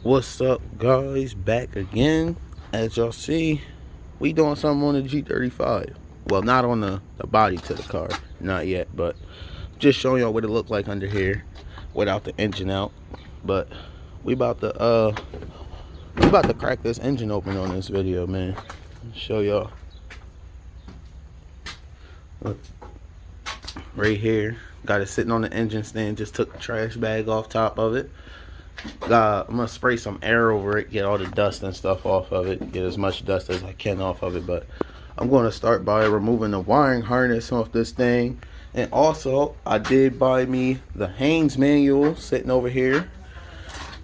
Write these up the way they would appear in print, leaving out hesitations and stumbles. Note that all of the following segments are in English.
What's up, guys? Back again. As y'all see, we doing something on the G35. Well, not on the body to the car, not yet, but just showing y'all what it looked like under here without the engine out. But we about to crack this engine open on this video, man. Show y'all. Look, right here, got it sitting on the engine stand. Just took the trash bag off top of it. I'm gonna spray some air over it, get all the dust and stuff off of it, get as much dust as I can off of it. But I'm going to start by removing the wiring harness off this thing. And also, I did buy me the Haynes manual sitting over here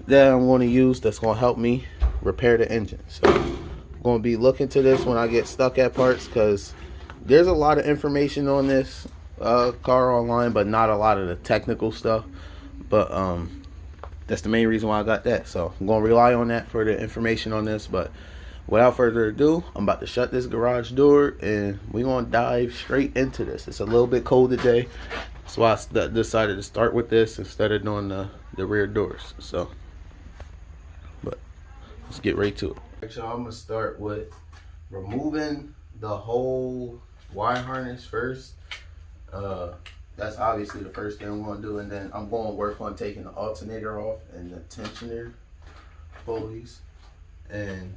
that I'm going to use, that's going to help me repair the engine. So I'm going to be looking to this when I get stuck at parts, because there's a lot of information on this car online, but not a lot of the technical stuff. But that's the main reason why I got that. So I'm going to rely on that for the information on this. But without further ado, I'm about to shut this garage door and we're going to dive straight into this. It's a little bit cold today, so I decided to start with this instead of doing the rear doors. So, but let's get right to it. Alright, y'all, I'm going to start with removing the whole wire harness first. That's obviously the first thing I'm going to do, and then I'm going to work on taking the alternator off and the tensioner pulleys. And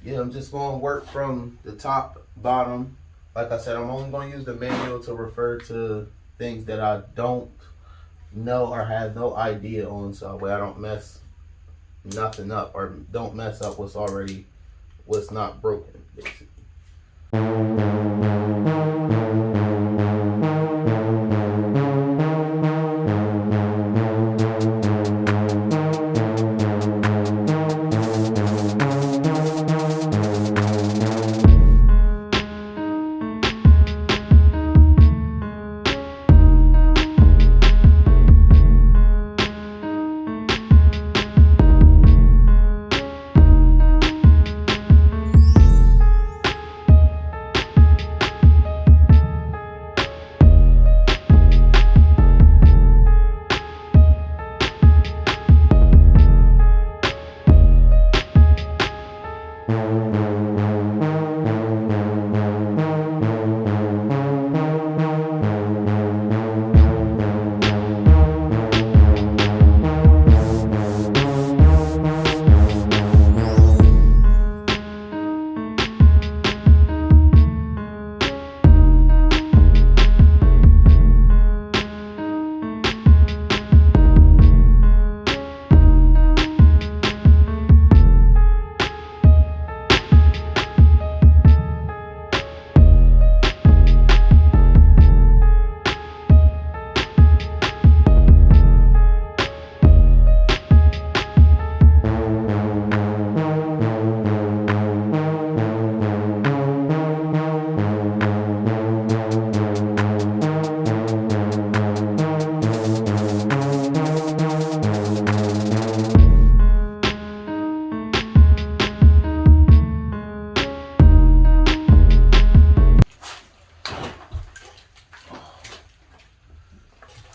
yeah, I'm just going to work from the top, bottom. Like I said, I'm only going to use the manual to refer to things that I don't know or have no idea on, so that way I don't mess nothing up, or don't mess up what's not broken, basically.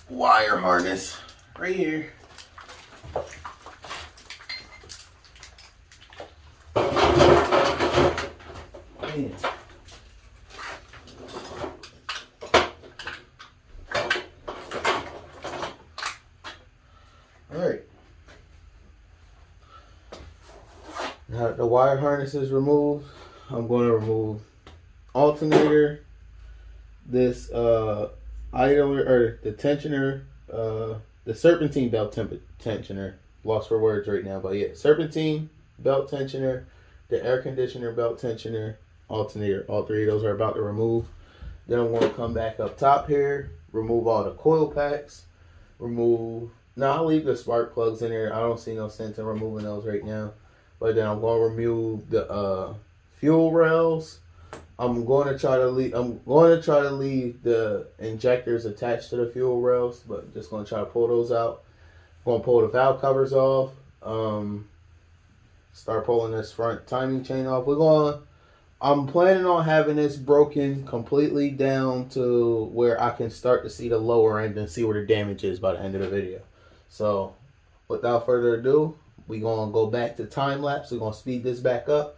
Wire harness right here. Man. Alright. Now that the wire harness is removed, I'm going to remove alternator, this idler, or the tensioner, the serpentine belt tensioner. Lost for words right now, but yeah, serpentine belt tensioner, the air conditioner belt tensioner, alternator. All three of those are about to remove. Then I'm going to come back up top here, remove all the coil packs, now I'll leave the spark plugs in there. I don't see no sense in removing those right now. But then I'm going to remove the fuel rails. I'm going to try to leave the injectors attached to the fuel rails, but just going to try to pull those out. I'm going to pull the valve covers off. Start pulling this front timing chain off. I'm planning on having this broken completely down to where I can start to see the lower end and see where the damage is by the end of the video. So without further ado, We're going to go back to time lapse. We're going to speed this back up.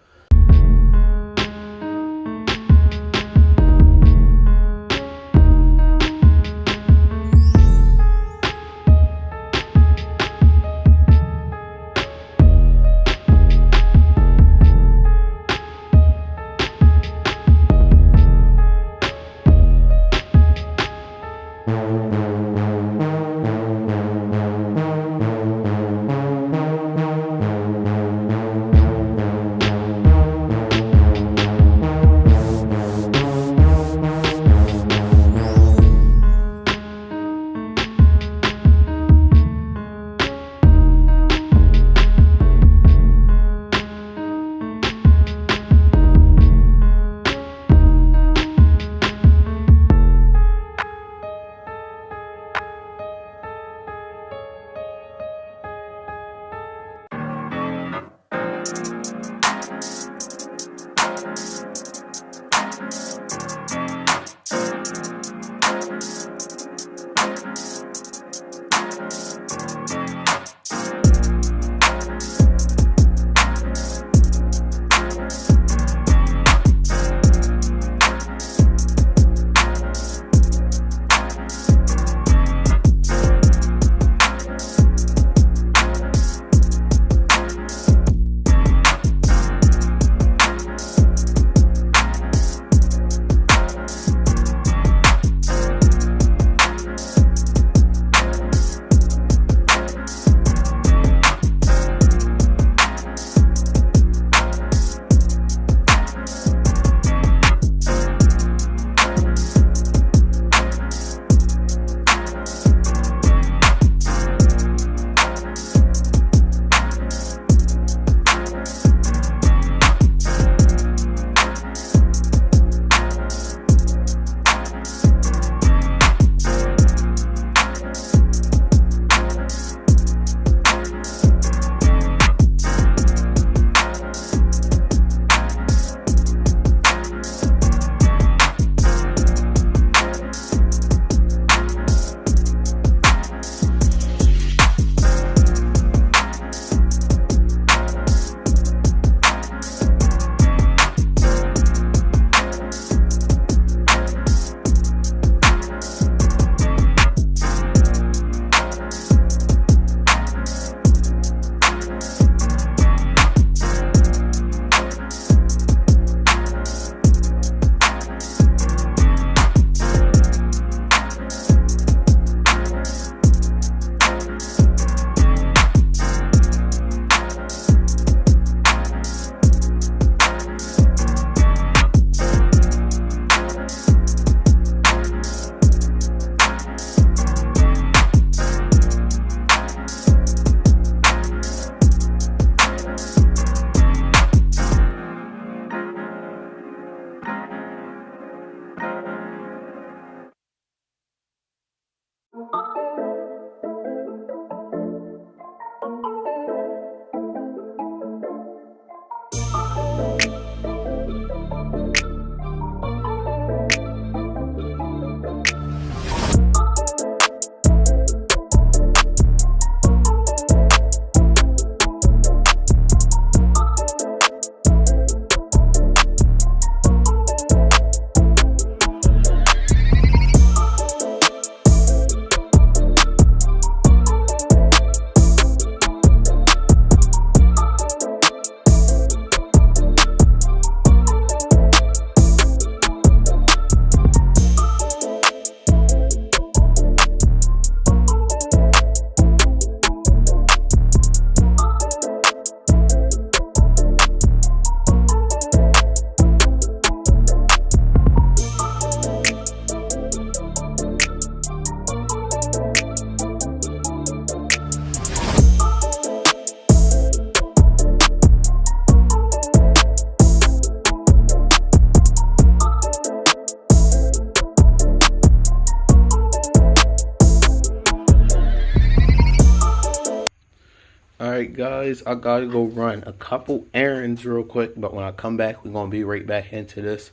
Alright guys, I gotta go run a couple errands real quick, but when I come back, we're gonna be right back into this.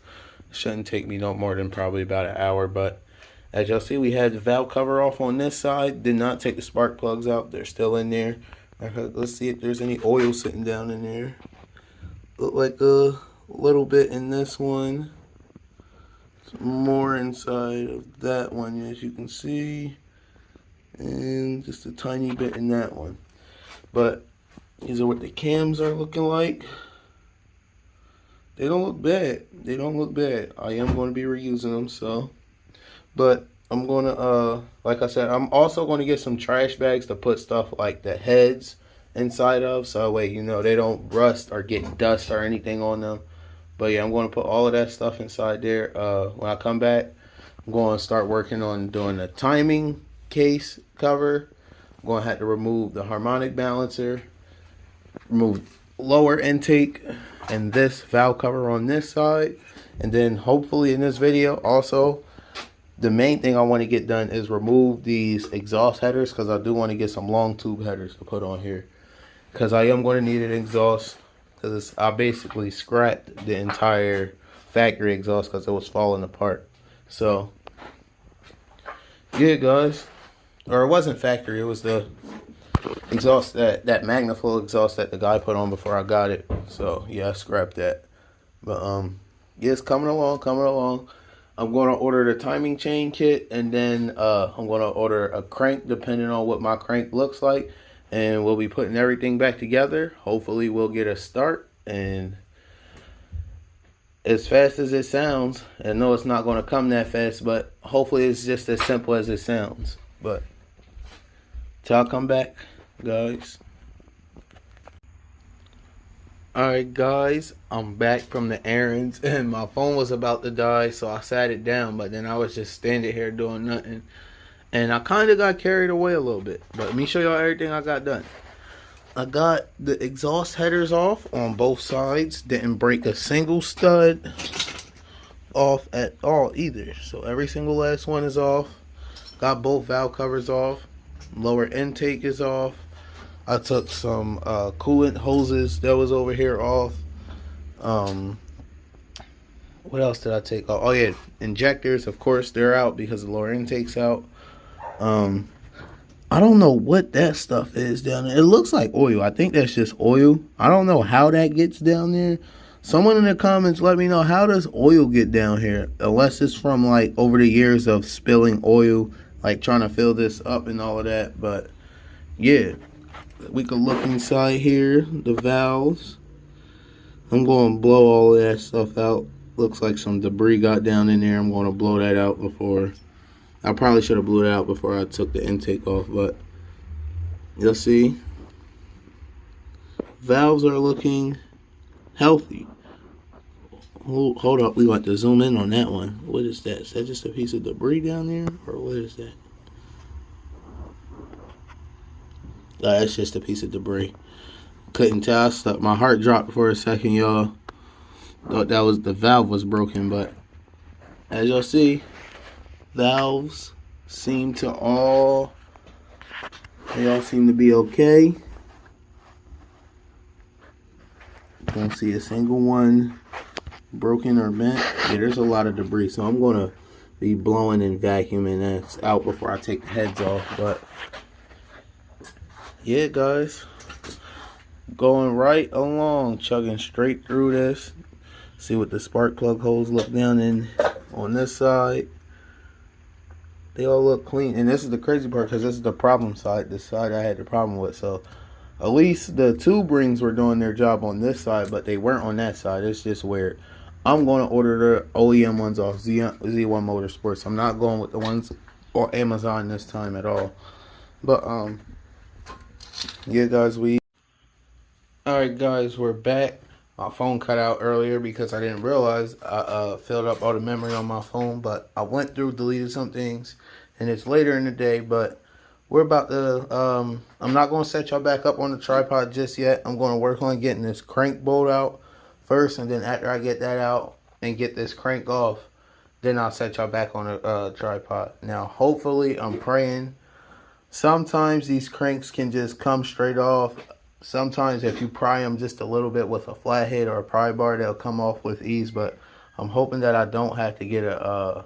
Shouldn't take me no more than probably about an hour, but as y'all see, we had the valve cover off on this side. Did not take the spark plugs out. They're still in there. Let's see if there's any oil sitting down in there. Look like a little bit in this one. Some more inside of that one, as you can see. And just a tiny bit in that one. But these are what the cams are looking like. They don't look bad. They don't look bad. I am going to be reusing them, so. But I'm going to, like I said, I'm also going to get some trash bags to put stuff like the heads inside of. So that way, you know, they don't rust or get dust or anything on them. But yeah, I'm going to put all of that stuff inside there. When I come back, I'm going to start working on doing the timing case cover. I'm going to have to remove the harmonic balancer, remove lower intake, and this valve cover on this side. And then hopefully in this video also, the main thing I want to get done is remove these exhaust headers, because I do want to get some long tube headers to put on here, because I am going to need an exhaust, because I basically scrapped the entire factory exhaust because it was falling apart. So yeah guys, or it wasn't factory, it was the exhaust, that Magnaflow exhaust that the guy put on before I got it. So yeah, I scrapped that. But yeah, it's coming along. I'm going to order the timing chain kit, and then I'm going to order a crank depending on what my crank looks like, and we'll be putting everything back together. Hopefully we'll get a start, and as fast as it sounds, I know it's not going to come that fast, but hopefully it's just as simple as it sounds. But till I come back, guys. Alright guys, I'm back from the errands, and my phone was about to die, so I sat it down, but then I was just standing here doing nothing, and I kind of got carried away a little bit. But let me show y'all everything I got done. I got the exhaust headers off on both sides. Didn't break a single stud off at all either, so every single last one is off. Got both valve covers off. Lower intake is off. I took some coolant hoses that was over here off. What else did I take off? Oh yeah, injectors, of course, they're out because the lower intake's out. I don't know what that stuff is down there. It looks like oil. I think that's just oil. I don't know how that gets down there. Someone in the comments let me know, how does oil get down here? Unless it's from like over the years of spilling oil, like trying to fill this up and all of that. But yeah, we could look inside here, the valves. I'm going to blow all of that stuff out. Looks like some debris got down in there. I'm going to blow that out before. I probably should have blew it out before I took the intake off, but you'll see. Valves are looking healthy. Hold up, we got to zoom in on that one. What is that? Is that just a piece of debris down there, or what is that? That's just a piece of debris. Couldn't tell. My heart dropped for a second, y'all. Thought that was the valve was broken, but as y'all see, valves seem to all seem to be okay. Don't see a single one broken or bent. Yeah, there's a lot of debris, so I'm gonna be blowing and vacuuming that's out before I take the heads off. But yeah guys, going right along, chugging straight through this. See what the spark plug holes look down in on this side. They all look clean, and this is the crazy part, because this is the problem side, the side I had the problem with. So at least the tube rings were doing their job on this side, but they weren't on that side. It's just weird. I'm going to order the OEM ones off Z1 Motorsports. I'm not going with the ones on Amazon this time at all. But yeah guys, alright guys, we're back. My phone cut out earlier because I didn't realize I filled up all the memory on my phone, but I went through, deleted some things, and it's later in the day. But we're about to I'm not going to set y'all back up on the tripod just yet. I'm going to work on getting this crank bolt out first, and then after I get that out and get this crank off, then I'll set y'all back on a tripod. Now hopefully, I'm praying, sometimes these cranks can just come straight off. Sometimes if you pry them just a little bit with a flathead or a pry bar, they'll come off with ease. But I'm hoping that I don't have to get a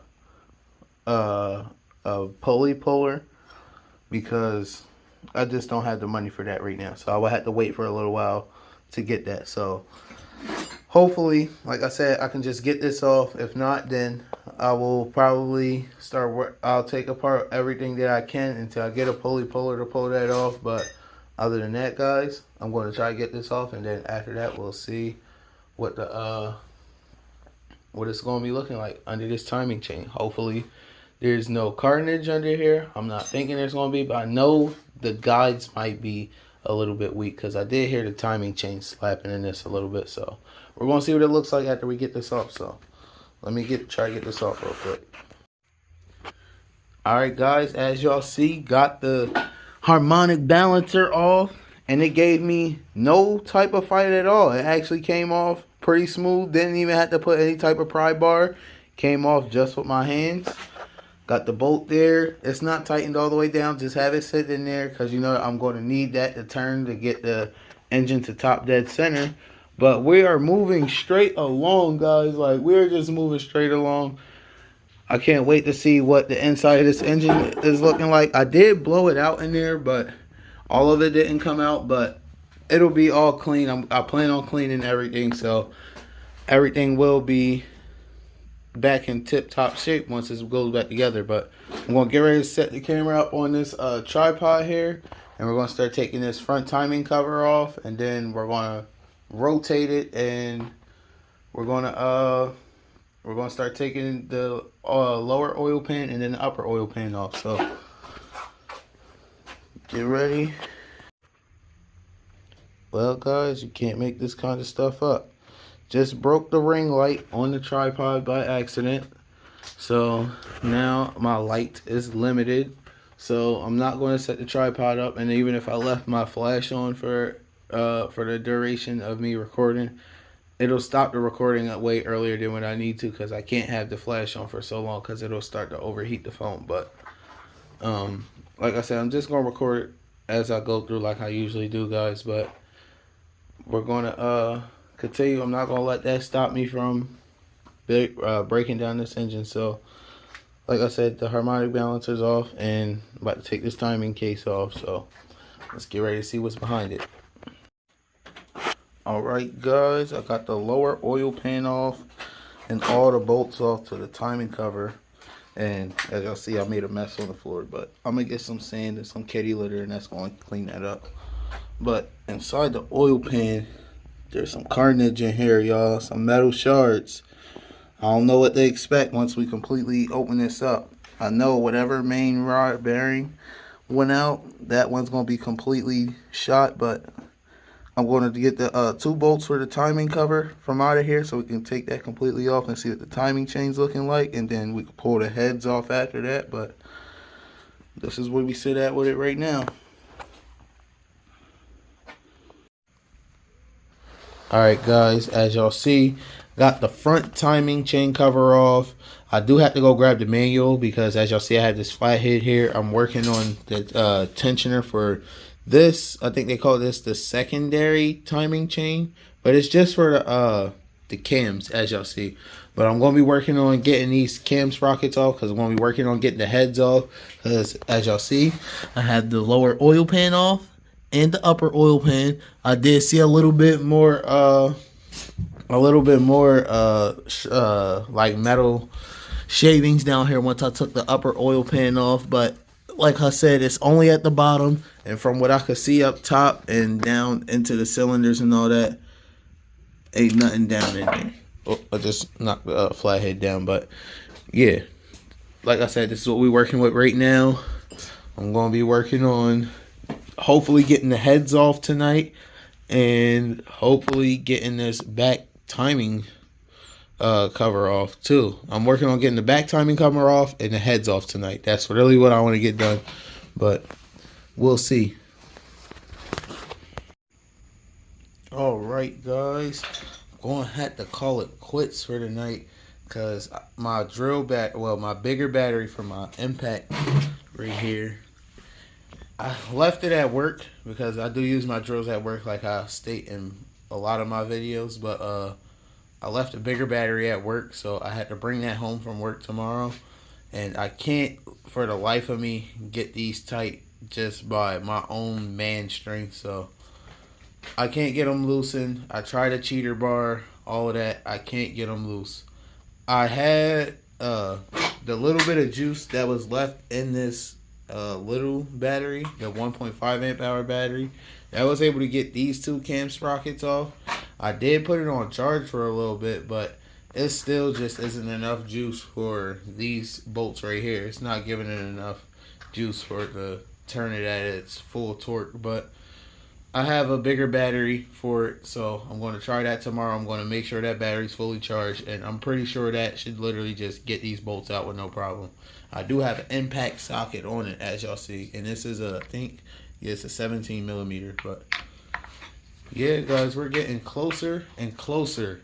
pulley puller, because I just don't have the money for that right now. So I will have to wait for a little while to get that. So hopefully, like I said, I can just get this off. If not, then I will probably start work. I'll take apart everything that I can until I get a pulley puller to pull that off. But other than that, guys, I'm going to try to get this off, and then after that, we'll see what the what it's going to be looking like under this timing chain. Hopefully, there's no carnage under here. I'm not thinking there's going to be, but I know the guides might be a little bit weak because I did hear the timing chain slapping in this a little bit. So we're going to see what it looks like after we get this off. So let me try to get this off real quick. All right, guys, as y'all see, got the harmonic balancer off, and it gave me no type of fight at all. It actually came off pretty smooth. Didn't even have to put any type of pry bar. Came off just with my hands. Got the bolt there. It's not tightened all the way down. Just have it sitting in there because, you know, I'm going to need that to turn to get the engine to top dead center. But we are moving straight along, guys. Like, we're just moving straight along. I can't wait to see what the inside of this engine is looking like. I did blow it out in there, but all of it didn't come out. But it'll be all clean. I plan on cleaning everything, so everything will be back in tip-top shape once this goes back together. But I'm going to get ready to set the camera up on this tripod here, and we're going to start taking this front timing cover off, and then we're going to rotate it, and we're going to start taking the lower oil pan and then the upper oil pan off. So get ready. Well, guys, you can't make this kind of stuff up. Just broke the ring light on the tripod by accident. So now my light is limited. So I'm not going to set the tripod up. And even if I left my flash on for the duration of me recording, it'll stop the recording way earlier than what I need to, because I can't have the flash on for so long because it'll start to overheat the phone. But like I said, I'm just going to record as I go through like I usually do, guys. But we're going to continue. I'm not going to let that stop me from breaking down this engine. So like I said, the harmonic balancer's off, and I'm about to take this timing case off. So let's get ready to see what's behind it. Alright, guys, I got the lower oil pan off and all the bolts off to the timing cover. And as y'all see, I made a mess on the floor, but I'm going to get some sand and some kitty litter, and that's going to clean that up. But inside the oil pan, there's some carnage in here, y'all. Some metal shards. I don't know what they expect once we completely open this up. I know whatever main rod bearing went out, that one's going to be completely shot, but I'm going to get the 2 bolts for the timing cover from out of here so we can take that completely off and see what the timing chain's looking like, and then we can pull the heads off after that. But this is where we sit at with it right now. Alright, guys, as y'all see, got the front timing chain cover off. I do have to go grab the manual because, as y'all see, I have this flathead here. I'm working on the tensioner for this. I think they call this the secondary timing chain, but it's just for the cams, as y'all see. But I'm going to be working on getting these cam sprockets off, because I'm going to be working on getting the heads off, because as y'all see, I have the lower oil pan off and the upper oil pan. I did see a little bit more like metal shavings down here once I took the upper oil pan off. But like I said, it's only at the bottom, and from what I could see up top and down into the cylinders and all that, ain't nothing down in there. Oh, I just knocked the flathead down. But yeah, like I said, this is what we're working with right now. I'm going to be working on hopefully getting the heads off tonight, and hopefully getting this back timing cover off too. I'm working on getting the back timing cover off and the heads off tonight. That's really what I want to get done, but we'll see. All right, guys, I'm going to have to call it quits for tonight, because my my bigger battery for my impact right here, I left it at work because I do use my drills at work, like I state in a lot of my videos. But I left a bigger battery at work, so I had to bring that home from work tomorrow. And I can't, for the life of me, get these tight just by my own man strength. So I can't get them loosened. I tried a cheater bar, all of that. I can't get them loose. I had the little bit of juice that was left in this little battery, the 1.5 amp hour battery. I was able to get these two cam sprockets off. I did put it on charge for a little bit, but it still just isn't enough juice for these bolts right here. It's not giving it enough juice for it to turn it at its full torque. But I have a bigger battery for it, so I'm going to try that tomorrow. I'm going to make sure that battery's fully charged, and I'm pretty sure that should literally just get these bolts out with no problem. I do have an impact socket on it, as y'all see, and this is a, I think, yeah, it's a 17 millimeter. But yeah, guys, we're getting closer and closer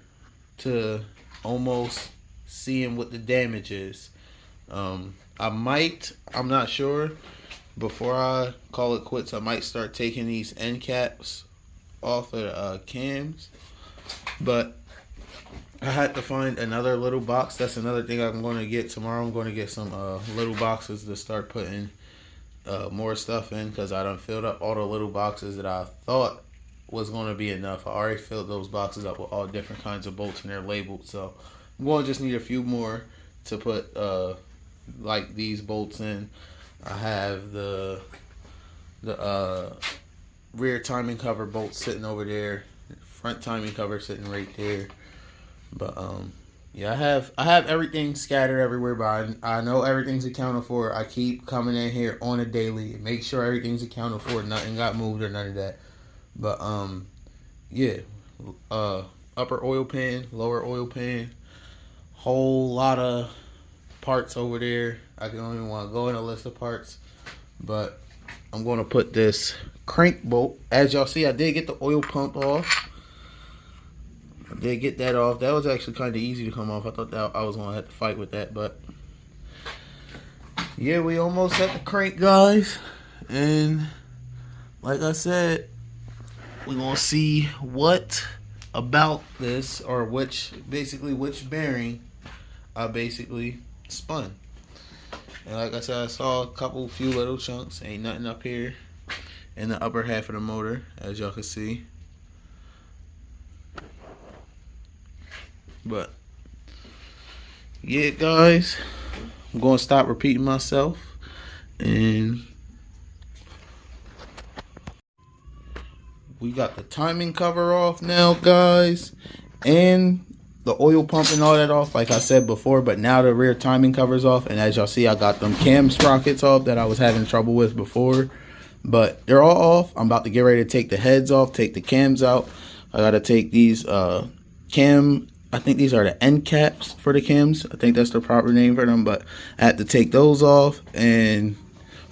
to almost seeing what the damage is. I'm not sure. Before I call it quits, I might start taking these end caps off of the cams. But I had to find another little box. That's another thing I'm going to get tomorrow. I'm going to get some little boxes to start putting more stuff in, because I done filled up all the little boxes that I thought was going to be enough. I already filled those boxes up with all different kinds of bolts, and they're labeled. So I'm going to just need a few more to put like these bolts in. I have the rear timing cover bolt sitting over there, front timing cover sitting right there. But yeah, I have everything scattered everywhere, but I know everything's accounted for. I keep coming in here on a daily, make sure everything's accounted for, nothing got moved or none of that. But yeah, upper oil pan, lower oil pan, whole lot of parts over there. I don't even want to go in a list of parts, but I'm going to put this crank bolt. As y'all see, I did get the oil pump off. I did get that off. That was actually kind of easy to come off. I thought that I was going to have to fight with that, but yeah, we almost at the crank, guys. And like I said, we're going to see what about this, or which bearing I basically spun. And like I said, I saw a few little chunks. Ain't nothing up here in the upper half of the motor, as y'all can see. But yeah, guys, I'm going to stop repeating myself, and we got the timing cover off now, guys, and the oil pump and all that off, like I said before. But now the rear timing cover's off, and as y'all see, I got them cam sprockets off that I was having trouble with before, but they're all off. I'm about to get ready to take the heads off, take the cams out. I gotta take these I think these are the end caps for the cams. I think that's the proper name for them, but I had to take those off, and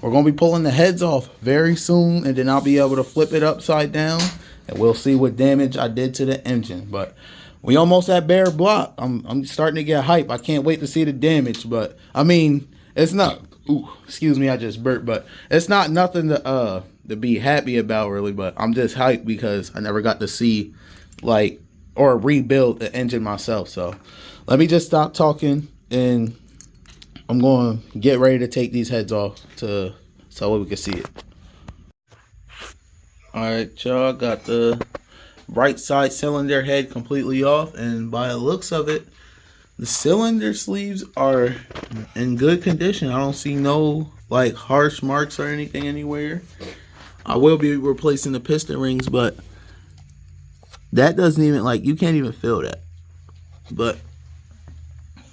we're gonna be pulling the heads off very soon, and then I'll be able to flip it upside down, and we'll see what damage I did to the engine. But we almost at bare block. I'm starting to get hype. I can't wait to see the damage. But I mean, it's not. Ooh, excuse me, I just burped. But it's not nothing to be happy about, really. But I'm just hyped because I never got to see, like, or rebuild the engine myself. So let me just stop talking, and I'm going to get ready to take these heads off so we can see it. All right, y'all, got the right side cylinder head completely off, and by the looks of it, the cylinder sleeves are in good condition. I don't see no like harsh marks or anything anywhere. I will be replacing the piston rings, but that doesn't even, like, you can't even feel that. But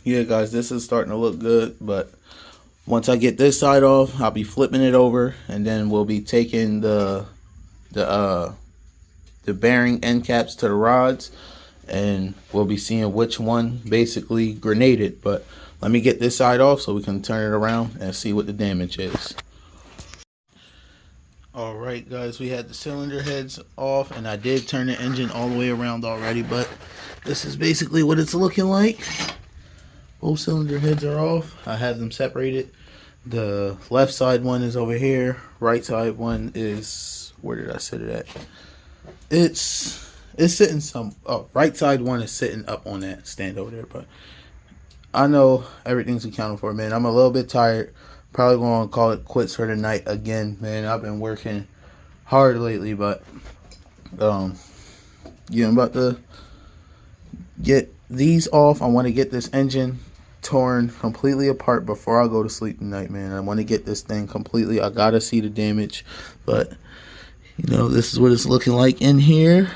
yeah, guys, this is starting to look good. But once I get this side off, I'll be flipping it over, and then we'll be taking the bearing end caps to the rods, and we'll be seeing which one basically grenaded. But let me get this side off so we can turn it around and see what the damage is. All right, guys, we had the cylinder heads off, and I did turn the engine all the way around already, but this is basically what it's looking like. Both cylinder heads are off. I have them separated. The left side one is over here. Right side one is, where did I set it at? It's sitting right side one is sitting up on that stand over there. But I know everything's accounted for, man. I'm a little bit tired, probably gonna call it quits for the night again, man. I've been working hard lately, but yeah, I'm about to get these off. I want to get this engine torn completely apart before I go to sleep tonight, man. I want to get this thing completely. I gotta see the damage, but you know, this is what it's looking like in here.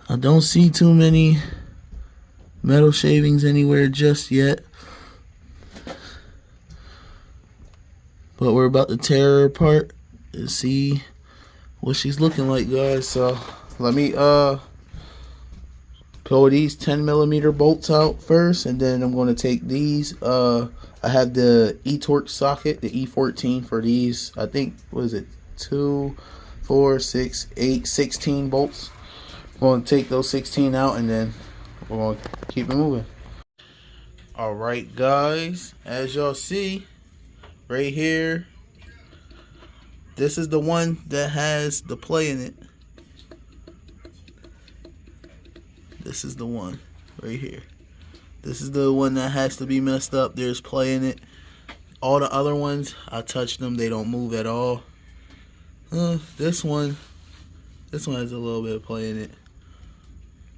I don't see too many metal shavings anywhere just yet, but we're about to tear her apart and see what she's looking like, guys. So let me pull these 10mm bolts out first, and then I'm going to take these. I have the e-torque socket, the E14 for these. I think, what is it, 2, 4, 6, 8, 16 bolts. I'm going to take those 16 out, and then we're going to keep it moving. Alright, guys, as y'all see right here, this is the one that has the play in it. This is the one right here. This is the one that has to be messed up. There's play in it. All the other ones, I touched them, they don't move at all. This one has a little bit of play in it.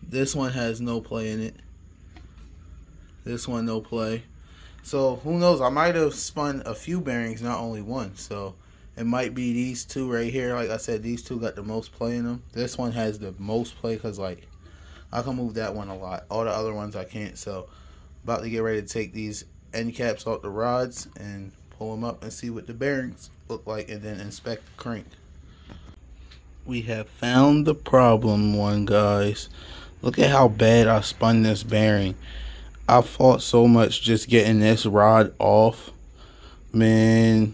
This one has no play in it. This one, no play. So who knows, I might have spun a few bearings, not only one. So it might be these two right here. Like I said, these two got the most play in them. This one has the most play because, like, I can move that one a lot. All the other ones I can't. So about to get ready to take these end caps off the rods and pull them up and see what the bearings look like, and then inspect the crank. We have found the problem one, guys. Look at how bad I spun this bearing. I fought so much just getting this rod off. Man,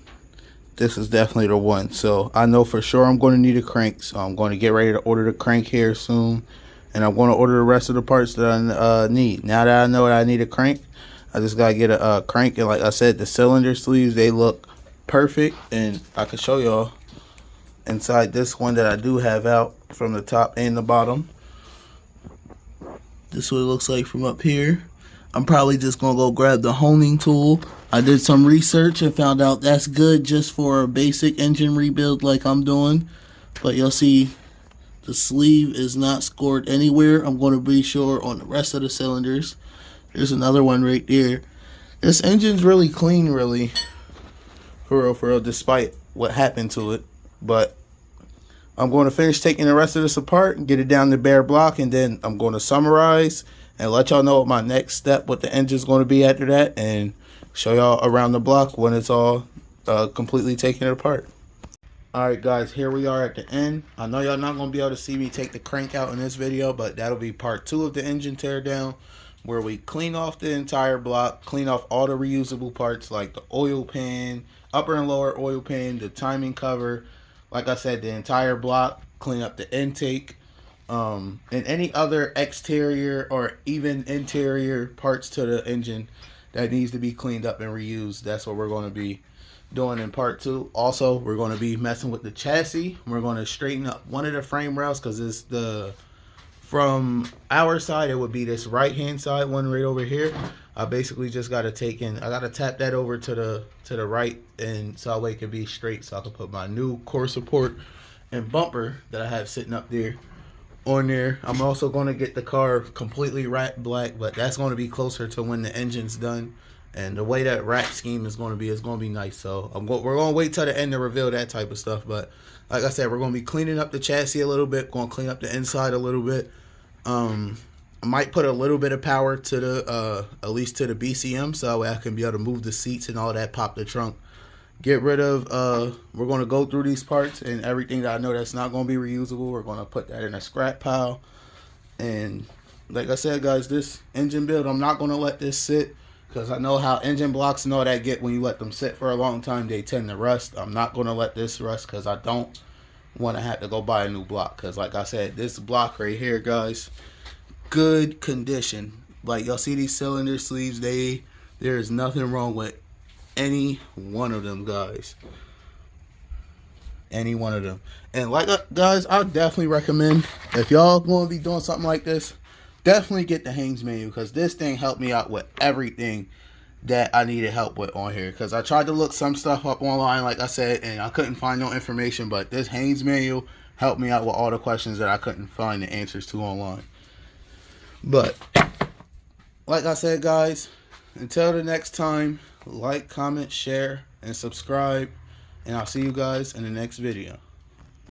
this is definitely the one. So I know for sure I'm going to need a crank. So I'm going to get ready to order the crank here soon. And I'm going to order the rest of the parts that I need. Now that I know that I need a crank, I just got to get a crank. And like I said, the cylinder sleeves, they look perfect. And I can show y'all inside this one that I do have out from the top and the bottom. This is what it looks like from up here. I'm probably just going to go grab the honing tool. I did some research and found out that's good just for a basic engine rebuild like I'm doing. But you'll see the sleeve is not scored anywhere. I'm going to be sure on the rest of the cylinders. There's another one right there. This engine's really clean, really. For real, despite what happened to it. But I'm going to finish taking the rest of this apart and get it down to bare block, and then I'm going to summarize and let y'all know what my next step with the engine is going to be after that, and show y'all around the block when it's all completely taken apart. Alright guys, here we are at the end. I know y'all not going to be able to see me take the crank out in this video, but that'll be part 2 of the engine teardown, where we clean off the entire block, clean off all the reusable parts like the oil pan, upper and lower oil pan, the timing cover, like I said, the entire block, clean up the intake, and any other exterior or even interior parts to the engine that needs to be cleaned up and reused. That's what we're going to be doing in part 2. Also, we're going to be messing with the chassis. We're going to straighten up one of the frame rails, because it's the, from our side, it would be this right hand side one right over here. I basically just got to I got to tap that over to the right, and so that way it can be straight, so I can put my new core support and bumper that I have sitting up there on there. I'm also going to get the car completely wrapped black, but that's going to be closer to when the engine's done. And the way that wrap scheme is going to be nice. So we're going to wait till the end to reveal that type of stuff. But like I said, we're going to be cleaning up the chassis a little bit, going to clean up the inside a little bit. I might put a little bit of power to the at least to the BCM, so that way I can be able to move the seats and all that, pop the trunk, get rid of we're going to go through these parts, and everything that I know that's not going to be reusable, we're going to put that in a scrap pile. And like I said, guys, this engine build, I'm not going to let this sit, because I know how engine blocks and all that get when you let them sit for a long time. They tend to rust. I'm not going to let this rust, because I don't want to have to go buy a new block. Because like I said, this block right here, guys, good condition. Like, y'all see these cylinder sleeves, there is nothing wrong with any one of them, guys. Any one of them. And like, guys, I definitely recommend, if y'all going to be doing something like this, definitely get the Haynes manual, because this thing helped me out with everything that I needed help with on here, because I tried to look some stuff up online, like I said, and I couldn't find no information. But this Haynes manual helped me out with all the questions that I couldn't find the answers to online. But like I said, guys, until the next time, like, comment, share, and subscribe, and I'll see you guys in the next video.